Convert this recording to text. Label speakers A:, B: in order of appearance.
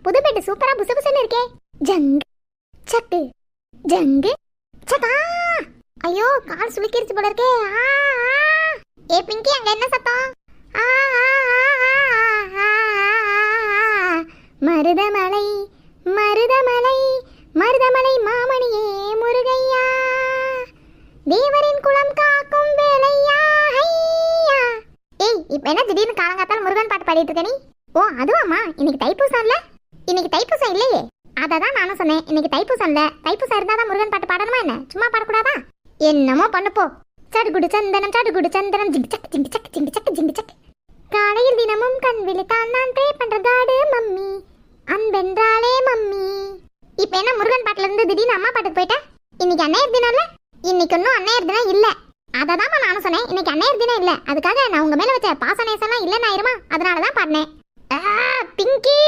A: புது பெட் சூப்பரா புசு புசுன்னு இருக்கே. ஜங்கு சக்கு ஜங்கு சக்கா. ஐயோ கால் சுளுக்கிருச்சு போல இருக்கே. ஏ பிங்கி அங்க என்ன சத்தம்? மருதமலை மருதமலை மருதமலை மாமணியே முருகையா, தேவரின் குலம் காக்கும் வேலையா. ஏய் இப்ப என்ன திடீர்னு காலங்காத்தால முருகன் பாட்டு பாடிட்டு இருக்க நீ? ஓ அதுவாமா, இன்னைக்கு தைப்பூசம் இல்ல? இன்னைக்கு தைப்பூசம் இல்லையே. அததான் நானும் சொன்னேன், இன்னைக்கு தைப்பூசம் இல்ல. தைப்பூசம் இருந்தாதான் முருகன் பாட்டு பாடணுமா என்ன? சும்மா பாடக்கூடாதா? என்னமோ பண்ணுப்போ. சடுகுடு சந்தனம் ஜிங்கு சக் ஜிங்கு சக் ஜிங்கு சக் ஜிங்கு சக். காலையில் தினமும் கண் விழித்தான் நான் ப்ரே பண்ற காடு மம்மி, அன்பென்றாலே மம்மி. இப்ப என்ன முருகன் பாட்டுல இருந்து திடீர்னு அம்மா பாட்டுக்கு போயிட்ட? இன்னைக்கு அன்னையர் தினம் இல்ல? இன்னைக்கு ஒன்னும் அன்னையர் தினம் இல்ல. அததான் நானும் சொன்னேன், இன்னைக்கு அன்னையர் தினம் இல்ல. அதுக்காக நான் உங்க மேல வச்ச பாசநேசம்லாம் இல்லன்னு ஆயிருமா? அதனாலதான் பாடினேன். பிங்கி